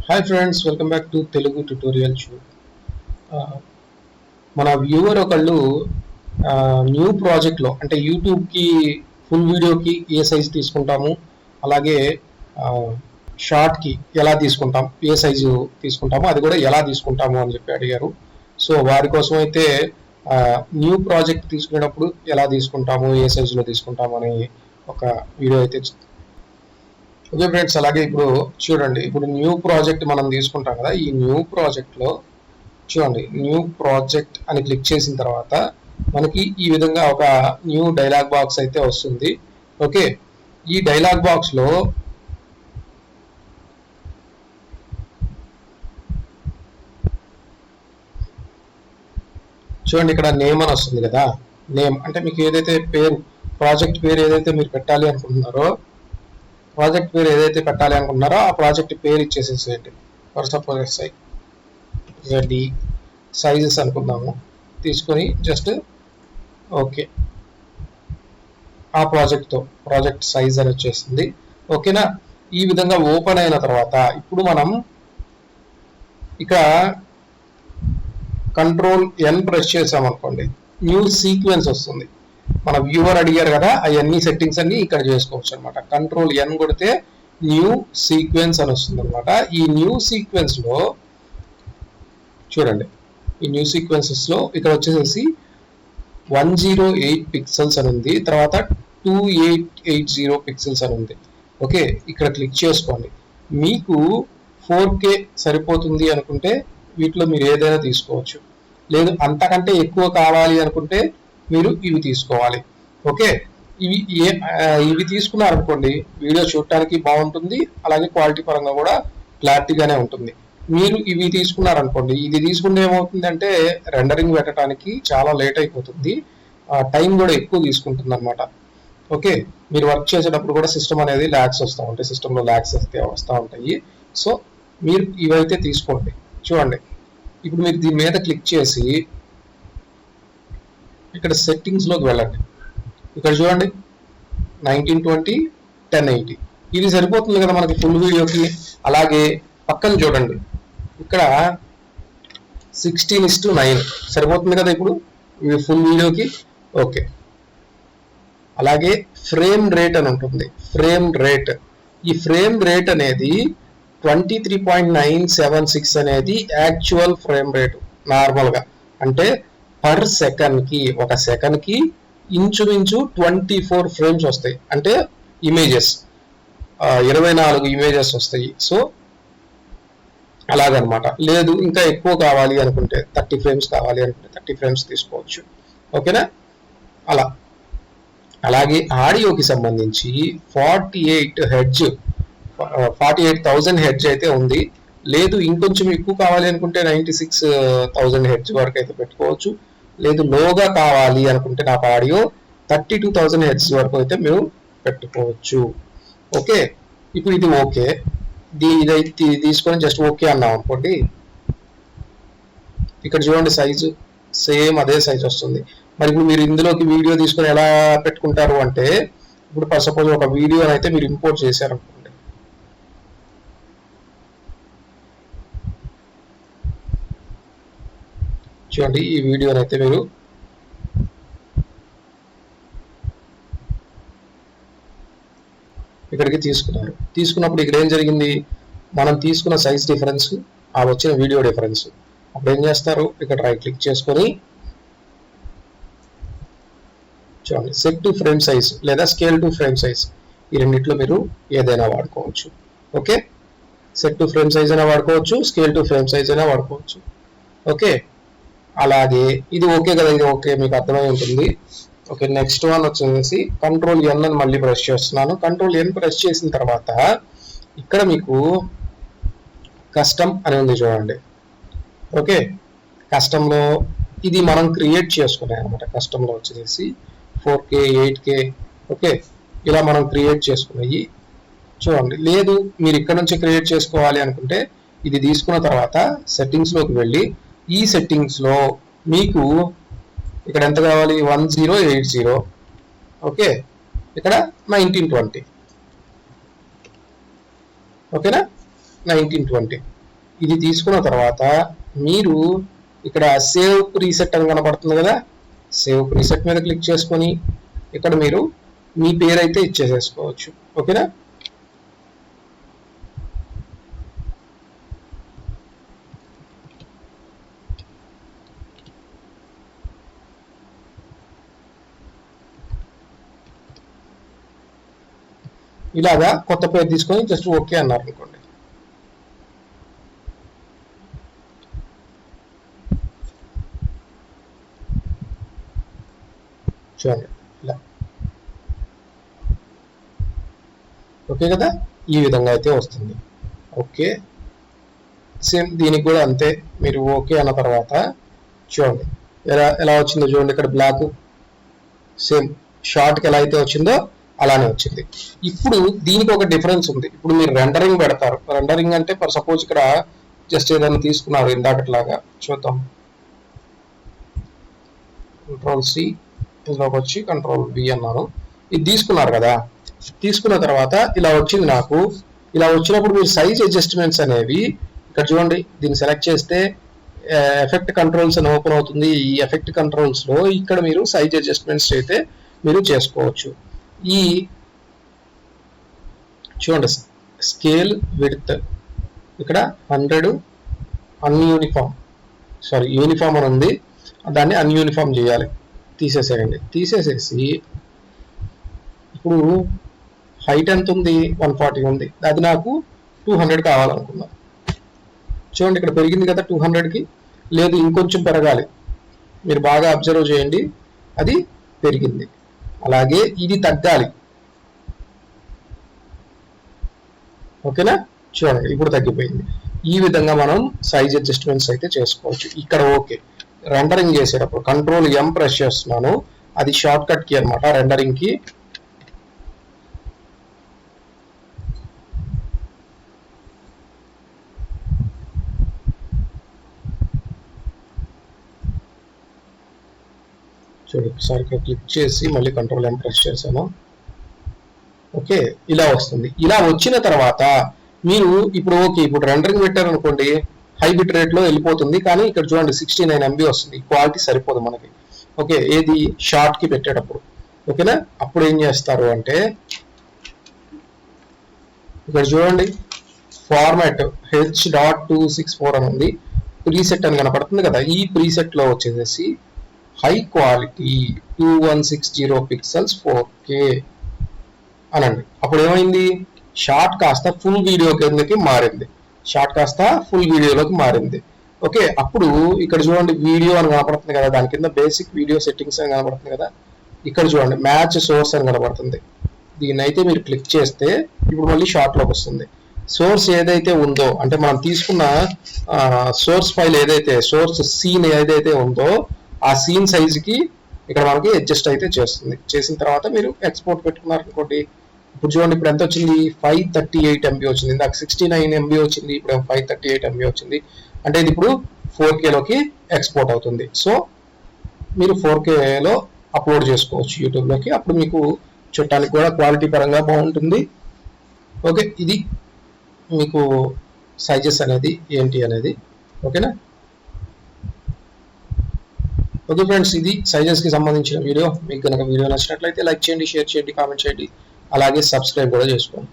Hi friends, welcome back to Telugu tutorial show. మన viewer ఒకళ్ళు new ప్రాజెక్ట్లో అంటే యూట్యూబ్కి ఫుల్ వీడియోకి ఏ సైజు తీసుకుంటాము, అలాగే షార్ట్కి ఎలా తీసుకుంటాం, ఏ సైజు తీసుకుంటామో అది కూడా ఎలా తీసుకుంటాము అని చెప్పి అడిగారు. సో వారి కోసం అయితే న్యూ ప్రాజెక్ట్ తీసుకునేటప్పుడు ఎలా తీసుకుంటాము, ఏ సైజులో తీసుకుంటాము అని ఒక వీడియో అయితే. ఓకే ఫ్రెండ్స్, అలాగే ఇప్పుడు చూడండి, ఇప్పుడు న్యూ ప్రాజెక్ట్ మనం తీసుకుంటాం కదా. ఈ న్యూ ప్రాజెక్ట్లో చూడండి, న్యూ ప్రాజెక్ట్ అని క్లిక్ చేసిన తర్వాత మనకి ఈ విధంగా ఒక న్యూ డైలాగ్ బాక్స్ అయితే వస్తుంది. ఓకే, ఈ డైలాగ్ బాక్స్లో చూడండి, ఇక్కడ నేమ్ అని వస్తుంది కదా. నేమ్ అంటే మీకు ఏదైతే పేరు, ప్రాజెక్ట్ పేరు ఏదైతే మీరు పెట్టాలి అనుకుంటున్నారో, ఆ ప్రాజెక్ట్ పేరు ఇచ్చేసేసేయండి. For suppose SI ready sizes అనుకుందాము, తీసుకొని జస్ట్ ఓకే, ఆ ప్రాజెక్ట్ సైజ్ అని వచ్చేసింది. ఓకేనా, ఈ విధంగా ఓపెన్ అయిన తర్వాత ఇప్పుడు మనం ఇక్కడ కంట్రోల్ ఎన్ ప్రెస్ చేసామనుకోండి, న్యూ సీక్వెన్స్ వస్తుంది. మన వ్యూవర్ అడిగారు కదా, అవన్నీ సెట్టింగ్స్ అన్ని ఇక్కడ చేసుకోవచ్చు అనమాట. కంట్రోల్ ఎన్ కొడితే న్యూ సీక్వెన్స్ అని వస్తుంది అనమాట. ఈ న్యూ సీక్వెన్స్ లో చూడండి, ఈ న్యూ సీక్వెన్సెస్ లో ఇక్కడ వచ్చేసేసి 108 పిక్సెల్స్ అని ఉంది, తర్వాత 2880 పిక్సెల్స్ అని ఉంది. ఓకే, ఇక్కడ క్లిక్ చేసుకోండి. మీకు 4K సరిపోతుంది అనుకుంటే వీటిలో మీరు ఏదైనా తీసుకోవచ్చు, లేదు అంతకంటే ఎక్కువ కావాలి అనుకుంటే మీరు ఇవి తీసుకోవాలి. ఓకే, ఇవి తీసుకున్నారనుకోండి, వీడియో చూడటానికి బాగుంటుంది, అలాగే క్వాలిటీ పరంగా కూడా క్లారిటీగానే ఉంటుంది. మీరు ఇవి తీసుకున్నారనుకోండి, ఇది తీసుకుంటే ఏమవుతుందంటే రెండరింగ్ పెట్టడానికి చాలా లేట్ అయిపోతుంది, టైం కూడా ఎక్కువ తీసుకుంటుంది అనమాట. ఓకే, మీరు వర్క్ చేసేటప్పుడు కూడా సిస్టమ్ అనేది ల్యాగ్స్ వస్తూ ఉంటాయి, సిస్టంలో ల్యాగ్స్ వస్తూ ఉంటాయి. సో మీరు ఇవైతే తీసుకోండి. చూడండి, ఇప్పుడు మీరు దీని మీద క్లిక్ చేసి ఇక్కడ సెట్టింగ్స్లోకి వెళ్ళండి. ఇక్కడ చూడండి 1920 1080 ఇది సరిపోతుంది కదా మనకి ఫుల్ వీడియోకి. అలాగే పక్కన చూడండి, ఇక్కడ 16:9 సరిపోతుంది కదా ఇప్పుడు ఫుల్ వీడియోకి. ఓకే, అలాగే ఫ్రేమ్ రేట్ అని ఉంటుంది. ఈ ఫ్రేమ్ రేట్ అనేది 23.976 అనేది యాక్చువల్ ఫ్రేమ్ రేటు. నార్మల్గా అంటే పర్ సెకండ్కి, ఒక సెకండ్కి ఇంచుమించు 24 ఫ్రేమ్స్ వస్తాయి, అంటే ఇమేజెస్ 24 ఇమేజెస్ వస్తాయి. సో అలాగనమాట. లేదు ఇంకా ఎక్కువ కావాలి అనుకుంటే 30 ఫ్రేమ్స్ కావాలి అనుకుంటే 30 ఫ్రేమ్స్ తీసుకోవచ్చు. ఓకేనా, అలా. అలాగే ఆడియోకి సంబంధించి 48,000 హెడ్జ్ అయితే ఉంది. లేదు ఇంకొంచెం ఎక్కువ కావాలి అనుకుంటే 96,000 హెడ్జ్ వరకు అయితే పెట్టుకోవచ్చు. లేదు లోగా కావాలి అనుకుంటే నాకు ఆడియో 32,000 హెడ్జ్ వరకు అయితే మీరు పెట్టుకోవచ్చు. ఓకే, ఇప్పుడు ఇది ఓకే, ఇదైతే తీసుకొని జస్ట్ ఓకే అన్నాం అనుకోండి. ఇక్కడ చూడండి, సైజు సేమ్ అదే సైజ్ వస్తుంది. మరి ఇప్పుడు మీరు ఇందులోకి వీడియో తీసుకొని ఎలా పెట్టుకుంటారు అంటే, ఇప్పుడు ఫర్ సపోజ్ ఒక వీడియోని అయితే మీరు ఇంపోర్ట్ చేశారనుకోండి. చూడండి, ఈ వీడియోని అయితే మీరు ఇక్కడికి తీసుకున్నప్పుడు ఇక్కడ ఏం జరిగింది, మనం తీసుకున్న సైజ్ డిఫరెన్స్, ఆ వచ్చిన వీడియో డిఫరెన్స్. అప్పుడు ఏం చేస్తారు, ఇక్కడ రైట్ క్లిక్ చేసుకొని చూడండి, సెట్ టు ఫ్రేమ్ సైజ్ లేదా స్కేల్ టు ఫ్రేమ్ సైజ్, ఈ రెండిట్లో మీరు ఏదైనా వాడుకోవచ్చు. Okay, set to frame size అయినా వాడుకోవచ్చు, స్కేల్ టు ఫ్రేమ్ సైజ్ అయినా వాడుకోవచ్చు. ఓకే, అలాగే ఇది ఓకే కదా, ఇది ఓకే, మీకు అర్థమై ఉంటుంది. ఓకే, నెక్స్ట్ వన్ వచ్చేసి కంట్రోల్ ఎన్ అని మళ్ళీ ప్రెస్ చేస్తున్నాను. కంట్రోల్ ఎన్ ప్రెస్ చేసిన తర్వాత ఇక్కడ మీకు కస్టమ్ అని ఉంది చూడండి. ఓకే, కస్టంలో ఇది మనం క్రియేట్ చేసుకున్నాం అనమాట. కస్టంలో వచ్చేసి 4K 8K ఓకే, ఇలా మనం క్రియేట్ చేసుకున్నాయి. చూడండి, లేదు మీరు ఇక్కడ నుంచి క్రియేట్ చేసుకోవాలి అనుకుంటే ఇది తీసుకున్న తర్వాత సెట్టింగ్స్లోకి వెళ్ళి, ఈ సెట్టింగ్స్లో మీకు ఇక్కడ ఎంత కావాలి, 1080. ఓకే, ఇక్కడ 1920. ఓకేనా, 1920 ఇది తీసుకున్న తర్వాత మీరు ఇక్కడ సేవ్ ప్రీసెట్ అని కనపడుతుంది కదా, సేవ్ ప్రీసెట్ మీద క్లిక్ చేసుకొని ఇక్కడ మీరు మీ పేరు అయితే ఇచ్చేసేసుకోవచ్చు. ఓకేనా. ఇలాగా కొత్త పేరు తీసుకొని జస్ట్ ఓకే అన్నారు అనుకోండి. చూడండి ఇలా ఓకే కదా, ఈ విధంగా అయితే వస్తుంది. ఓకే, సేమ్ దీనికి కూడా అంతే. మీరు ఓకే అన్న తర్వాత చూడండి ఎలా వచ్చిందో చూడండి. ఇక్కడ బ్లాక్ సేమ్ షార్ట్కి ఎలా అయితే వచ్చిందో అలానే వచ్చింది. ఇప్పుడు దీనికి ఒక డిఫరెన్స్ ఉంది. ఇప్పుడు మీరు రెండరింగ్ పెడతారు. రెండరింగ్ అంటే ఫర్ సపోజ్ ఇక్కడ జస్ట్ ఏదైనా తీసుకున్నారు ఇందాకట్లాగా, చూద్దాం. Ctrl+C, ఇందులోకి వచ్చి Ctrl+V అన్నాను. ఇది తీసుకున్నారు కదా, తీసుకున్న తర్వాత ఇలా వచ్చింది నాకు. ఇలా వచ్చినప్పుడు మీరు సైజ్ అడ్జస్ట్మెంట్స్ అనేవి ఇక్కడ చూడండి, దీన్ని సెలెక్ట్ చేస్తే ఎఫెక్ట్ కంట్రోల్స్ అని ఓపెన్ అవుతుంది. ఈ ఎఫెక్ట్ కంట్రోల్స్ లో ఇక్కడ మీరు సైజ్ అడ్జస్ట్మెంట్స్ అయితే మీరు చేసుకోవచ్చు. ఈ చూడండి స్కేల్ విడ్త్ ఇక్కడ 100 యూనిఫామ్ అని ఉంది, దాన్ని అన్యూనిఫామ్ చేయాలి. తీసేసేయండి. తీసేసేసి ఇప్పుడు హైట్ ఎంత ఉంది, 140 ఉంది. అది నాకు 200 కావాలనుకున్నా. చూడండి ఇక్కడ పెరిగింది కదా 200కి. లేదు ఇంకొంచెం పెరగాలి, మీరు బాగా అబ్జర్వ్ చేయండి, అది పెరిగింది. అలాగే ఇది తగ్గాలి. ఓకేనా, చూడండి ఇప్పుడు తగ్గిపోయింది. ఈ విధంగా మనం సైజ్ అడ్జస్ట్మెంట్స్ అయితే చేసుకోవచ్చు. ఇక్కడ ఓకే, రెండరింగ్ చేసేటప్పుడు Ctrl+M ప్రెస్ చేస్తున్నాను. అది షార్ట్ కట్ కి అనమాట రెండరింగ్ కి. చూడండి ఒకసారి క్లిక్ చేసి మళ్ళీ Ctrl+M ప్రెస్ చేశాను. ఓకే, ఇలా వస్తుంది. ఇలా వచ్చిన తర్వాత మీరు ఇప్పుడు ఓకే, ఇప్పుడు రెండరింగ్ పెట్టారు అనుకోండి, హై బిట్ రేట్ లో వెళ్ళిపోతుంది. కానీ ఇక్కడ చూడండి 69 MB వస్తుంది. క్వాలిటీ సరిపోదు మనకి. ఓకే, ఏది షార్ట్ కి పెట్టేటప్పుడు. ఓకేనా, అప్పుడు ఏం చేస్తారు అంటే ఇక్కడ చూడండి ఫార్మాట్ H.264 అని ఉంది, ప్రీసెట్ అని కనపడుతుంది కదా. ఈ ప్రీసెట్ లో వచ్చేసేసి హై క్వాలిటీ 2160 పిక్సెల్స్ 4K అనండి. అప్పుడు ఏమైంది, షార్ట్ కాస్త ఫుల్ వీడియో కిందకి మారింది. షార్ట్ కాస్త ఫుల్ వీడియోలోకి మారింది. ఓకే, అప్పుడు ఇక్కడ చూడండి వీడియో అని కనపడుతుంది కదా, దాని కింద బేసిక్ వీడియో సెట్టింగ్స్ అని కనపడుతుంది కదా. ఇక్కడ చూడండి మ్యాచ్ సోర్స్ అని కనపడుతుంది. దీన్ని అయితే మీరు క్లిక్ చేస్తే ఇప్పుడు మళ్ళీ షార్ట్లోకి వస్తుంది. సోర్స్ ఏదైతే ఉందో అంటే మనం తీసుకున్న సోర్స్ ఫైల్ ఏదైతే సోర్స్ సీన్ ఏదైతే ఉందో ఆ సీన్ సైజుకి ఇక్కడ మనకి అడ్జస్ట్ అయితే చేస్తుంది. చేసిన తర్వాత మీరు ఎక్స్పోర్ట్ పెట్టుకున్నారు అనుకోండి. ఇప్పుడు చూడండి ఇప్పుడు ఎంత వచ్చింది, 538 MB వచ్చింది. ఇందాక 69 MB వచ్చింది, ఇప్పుడు 538 MB వచ్చింది. అంటే ఇది ఇప్పుడు 4K లోకి ఎక్స్పోర్ట్ అవుతుంది. సో మీరు 4K లో అప్లోడ్ చేసుకోవచ్చు యూట్యూబ్లోకి. అప్పుడు మీకు చూడటానికి కూడా క్వాలిటీ పరంగా బాగుంటుంది. ఓకే, ఇది మీకు సైజెస్ అనేది ఏంటి అనేది. ఓకేనా. ఓకే ఫ్రెండ్స్, ఇది సైజెస్ కి సంబంధించిన వీడియో. మీకు కనుక వీడియో నచ్చినట్లయితే లైక్ చేయండి, షేర్ చేయండి, కామెంట్ చేయండి, అలాగే సబ్స్క్రైబ్ కూడా చేసుకోండి.